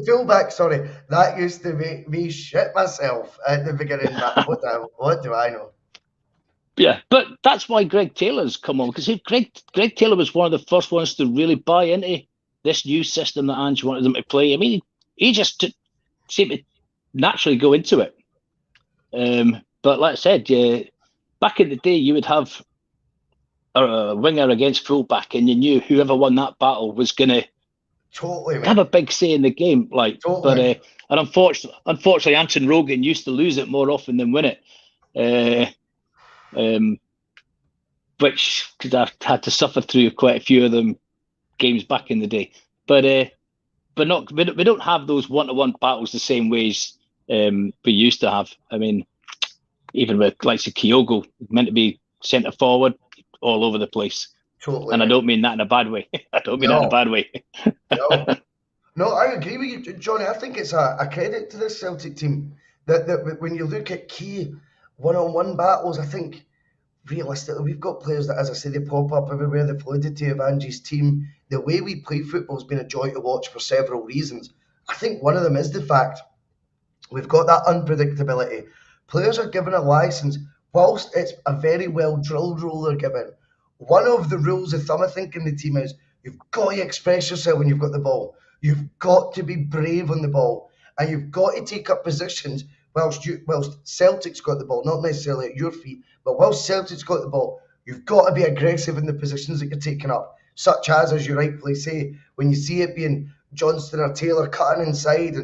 Fullback, sorry. That used to make me shit myself at the beginning. What do I know? Yeah, but that's why Greg Taylor's come on, because Greg Taylor was one of the first ones to really buy into this new system that Ange wanted them to play. I mean, he just seemed to naturally go into it. But like I said, back in the day, you would have a winger against fullback, and you knew whoever won that battle was going to have a big say in the game. Like, but and unfortunately, Anton Rogan used to lose it more often than win it. Which, because I had to suffer through quite a few of them games back in the day, but not we don't have those one-to-one battles the same ways we used to have. I mean, even with likes of Kyogo, meant to be centre forward all over the place. Totally. And I don't mean that in a bad way. No, I agree with you, Johnny. I think it's a credit to this Celtic team that when you look at key one-on-one battles, I think realistically we've got players that, as I say, they pop up everywhere. The fluidity of Ange's team, the way we play football has been a joy to watch for several reasons. I think one of them is the fact we've got that unpredictability. Players are given a license, whilst it's a very well-drilled rule they're given. One of the rules of thumb, I think, in the team is you've got to express yourself when you've got the ball. You've got to be brave on the ball, and you've got to take up positions whilst Celtic's got the ball, not necessarily at your feet, but whilst Celtic's got the ball, you've got to be aggressive in the positions that you're taking up, such as you rightfully say, when you see it being Johnston or Taylor cutting inside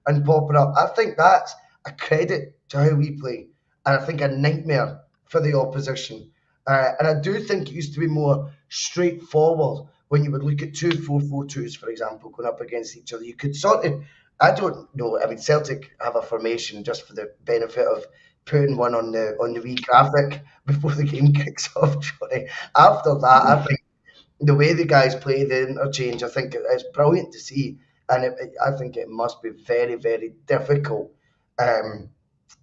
and popping up. I think that's a credit to how we play, and I think a nightmare for the opposition. And I do think it used to be more straightforward when you would look at 2 4-4-2s, for example, going up against each other. You could sort of, I don't know, I mean, Celtic have a formation, just for the benefit of putting one on the wee graphic before the game kicks off, Johnny. After that, I think the way the guys play the interchange, I think it's brilliant to see, and I think it must be very, very difficult.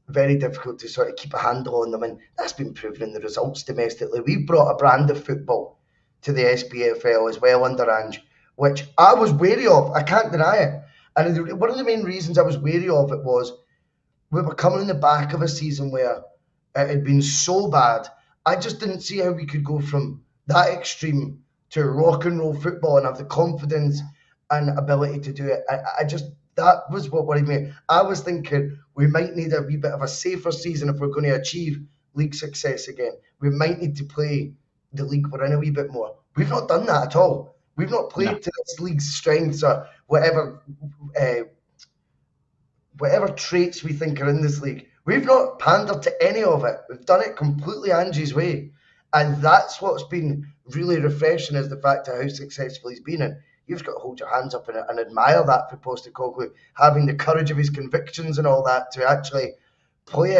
Very difficult to sort of keep a handle on them, and that's been proven in the results domestically. We've brought a brand of football to the SPFL as well under Ange, which I was wary of. I can't deny it. And one of the main reasons I was wary of it was we were coming in the back of a season where it had been so bad. I just didn't see how we could go from that extreme to rock and roll football and have the confidence and ability to do it. That was what worried me. I was thinking we might need a wee bit of a safer season if we're going to achieve league success again. We might need to play the league we're in a wee bit more. We've not done that at all. We've not played to this league's strengths or whatever traits we think are in this league. We've not pandered to any of it. We've done it completely Angie's way. And that's what's been really refreshing, is the fact of how successful he's been. And you've got to hold your hands up and admire that for Postecoglou, having the courage of his convictions and all that to actually play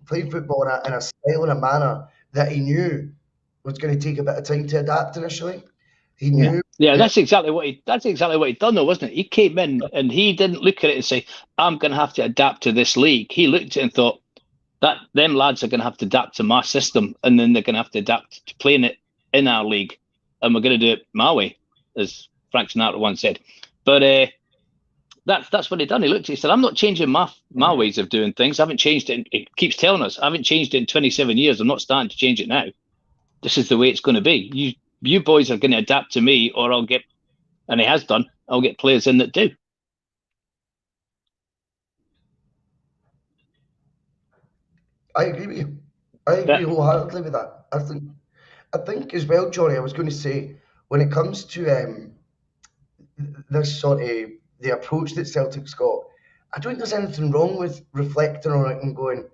football in a style and a manner that he knew was going to take a bit of time to adapt initially. He knew. Yeah, that's exactly what he'd done, though, wasn't it? He came in and he didn't look at it and say, "I'm going to have to adapt to this league." He looked at it and thought that them lads are going to have to adapt to my system, and then they're going to have to adapt to playing it in our league, and we're going to do it my way, as Frank Sinatra once said. But that's what he done. He looked. He said, "I'm not changing my ways of doing things. I haven't changed it." He keeps telling us, "I haven't changed it in 27 years. I'm not starting to change it now. This is the way it's going to be. You boys are going to adapt to me, or I'll get," and he has done. "I'll get players in that do." I agree with you. I agree wholeheartedly with that. I think as well, Johnny, I was going to say, when it comes to this sort of the approach that Celtic's got, I don't think there's anything wrong with reflecting on it and going,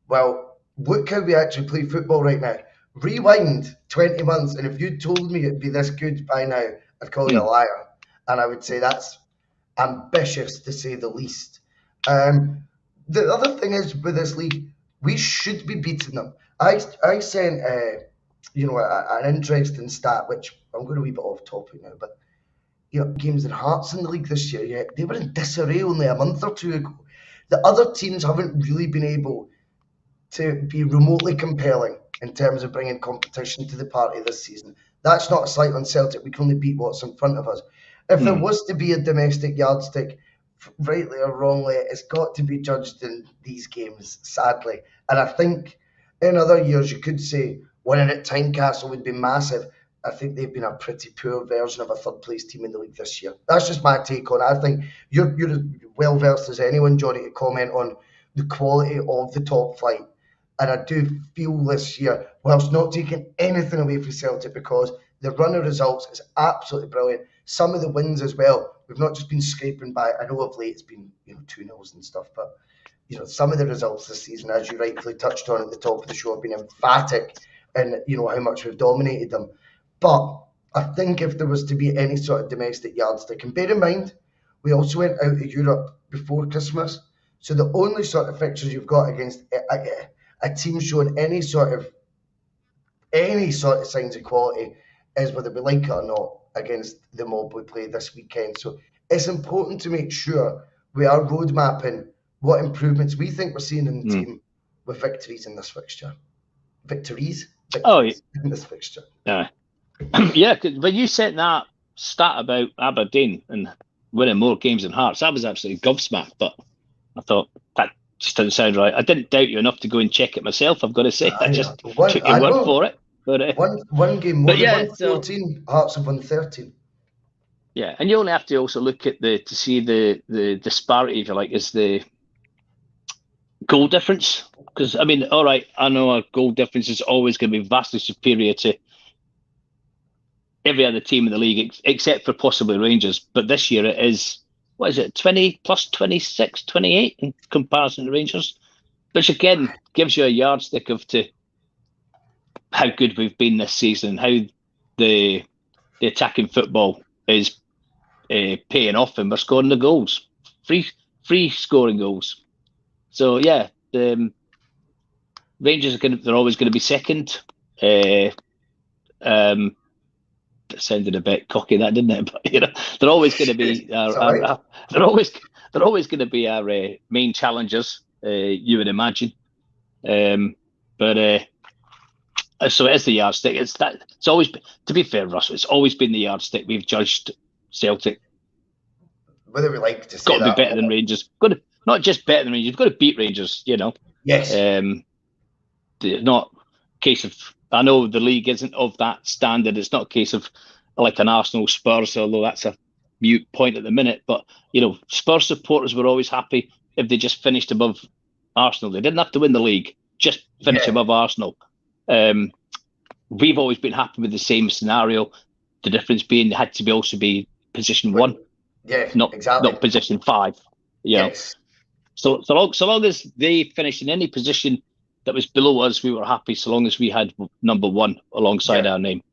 well, look how we actually play football right now. Rewind 20 months, and if you told me it'd be this good by now, I'd call you a liar. And I would say that's ambitious, to say the least. The other thing is, with this league, we should be beating them. I sent an interesting stat, which I'm going to wee bit off topic now, but games and Hearts in the league this year, yeah, they were in disarray only a month or two ago. The other teams haven't really been able to be remotely compelling in terms of bringing competition to the party this season. That's not a slight on Celtic. We can only beat what's in front of us. If there was to be a domestic yardstick, rightly or wrongly, it's got to be judged in these games, sadly. And I think in other years you could say winning at Tynecastle would be massive. I think they've been a pretty poor version of a third-place team in the league this year. That's just my take on it. I think you're as well-versed as anyone, Johnny, to comment on the quality of the top flight. And I do feel this year, whilst not taking anything away from Celtic, because the run of results is absolutely brilliant. Some of the wins as well, we've not just been scraping by. I know of late it's been 2-0s and stuff, but some of the results this season, as you rightfully touched on at the top of the show, have been emphatic in how much we've dominated them. But I think if there was to be any sort of domestic yardstick, and bear in mind, we also went out of Europe before Christmas, so the only sort of fixtures you've got against a team showing any sort of signs of quality is, whether we like it or not, against the mob we play this weekend. So it's important to make sure we are road mapping what improvements we think we're seeing in the team with victories in this fixture. Victories in this fixture. Yeah. Yeah, cause when you said that stat about Aberdeen and winning more games than Hearts, I was absolutely gobsmacked, but I thought that just doesn't sound right. I didn't doubt you enough to go and check it myself, I've got to say. I just took your word for it. But one game more than 14, Hearts have won 13. Yeah, and you only have to also look at to see the disparity, if you like, is the goal difference. Because, I mean, all right, I know our goal difference is always going to be vastly superior to every other team in the league, except for possibly Rangers. But this year it is, 20 plus 26, 28 in comparison to Rangers, which again gives you a yardstick of to how good we've been this season, how the attacking football is paying off, and we're scoring the goals, free scoring goals. So yeah, Rangers they're always going to be second. That sounded a bit cocky, that didn't it? But they're always going to be they're always going to be our main challengers. You would imagine, but so it's the yardstick. It's always, to be fair, Russell, it's always been the yardstick. We've judged Celtic. Whether we like to say got to be better than Rangers. Not just better than Rangers. You've got to beat Rangers. Yes. Not a case of. I know the league isn't of that standard. It's not a case of like an Arsenal Spurs, although that's a mute point at the minute. But Spurs supporters were always happy if they just finished above Arsenal. They didn't have to win the league, just finish above Arsenal. We've always been happy with the same scenario. The difference being they had to also be position 1, not position 5. Yes. So long as they finished in any position that was below us, we were happy. So long as we had number 1 alongside our name.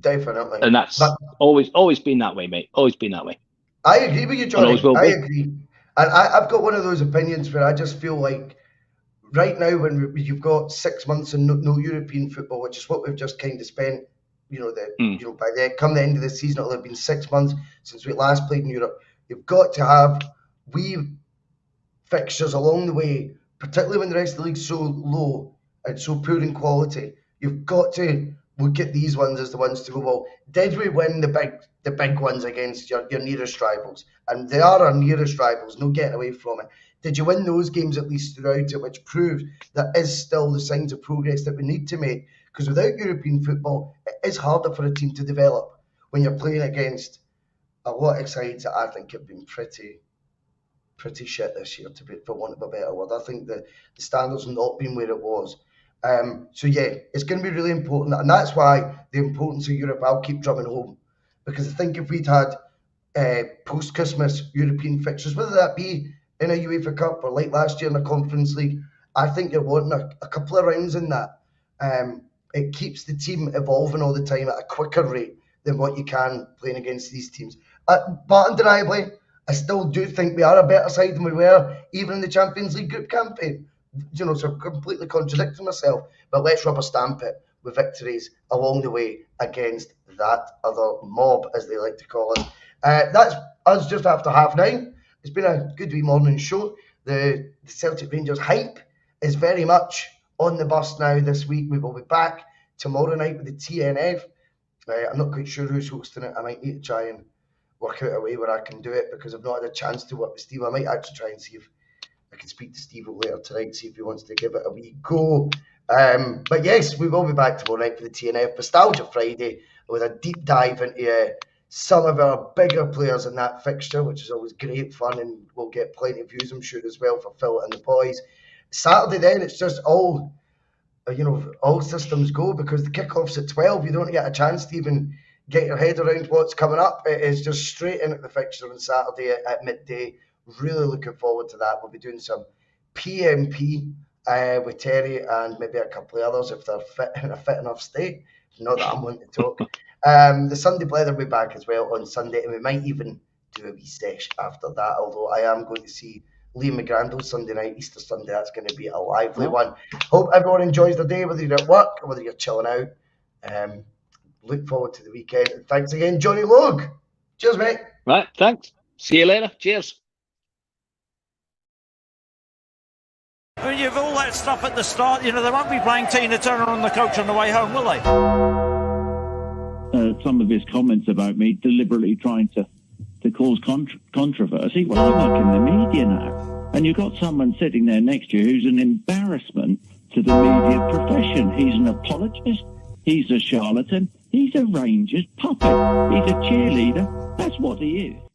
Definitely. And that's always been that way, mate. Always been that way. I agree with you, Johnny. I agree. And I've got one of those opinions where I just feel like right now, when you've got 6 months and no European football, which is what we've just kind of spent, by come the end of the season, it'll have been 6 months since we last played in Europe. You've got to have fixtures along the way, particularly when the rest of the league's so low and so poor in quality. You've got to look at these ones as the ones to go, well, did we win the big ones against your nearest rivals? And they are our nearest rivals, no getting away from it. Did you win those games at least throughout it, which proves there is still the signs of progress that we need to make? Because without European football, it is harder for a team to develop when you're playing against a lot of sides that I think have been pretty shit this year, for want of a better word. I think the standards have not been where it was. So yeah, it's going to be really important, and that's why the importance of Europe, I'll keep drumming home, because I think if we'd had post-Christmas European fixtures, whether that be in a UEFA Cup or like last year in a Conference League, I think you're wanting a couple of rounds in that. It keeps the team evolving all the time at a quicker rate than what you can playing against these teams. But undeniably, I still do think we are a better side than we were even in the Champions League group campaign. So I'm completely contradicting myself, but let's rubber stamp it with victories along the way against that other mob, as they like to call it. That's us just after 9:30. It's been a good wee morning show. The Celtic Rangers hype is very much on the bus now this week. We will be back tomorrow night with the TNF. I'm not quite sure who's hosting it. I might need to try and work out a way where I can do it, because I've not had a chance to work with Steve. I might actually try and see if I can speak to Steve later tonight, see if he wants to give it a wee go. But yes, we will be back tomorrow night for the TNF Bustalgia Friday with a deep dive into some of our bigger players in that fixture, which is always great fun, and we'll get plenty of views, I'm sure, as well for Phil and the boys. Saturday then, it's just all systems go, because the kickoff's at 12. You don't get a chance to even get your head around what's coming up. It is just straight in at the fixture on Saturday at midday. Really looking forward to that. We'll be doing some PMP with Terry and maybe a couple of others if they're in a fit enough state. Not that I'm wanting to talk. The Sunday Blether will be back as well on Sunday, and we might even do a wee sesh after that, although I am going to see Liam McGrandle Sunday night, Easter Sunday. That's going to be a lively one. Hope everyone enjoys their day, whether you're at work or whether you're chilling out. Look forward to the weekend. And thanks again, Johnny Logue. Cheers, mate. Right, thanks. See you later. Cheers. I mean, you've all that stuff at the start. They won't be playing Tina Turner on the coach on the way home, will they? Some of his comments about me deliberately trying to cause controversy. Well, I work in the media now, and you've got someone sitting there next to you who's an embarrassment to the media profession. He's an apologist. He's a charlatan. He's a Rangers puppet. He's a cheerleader. That's what he is.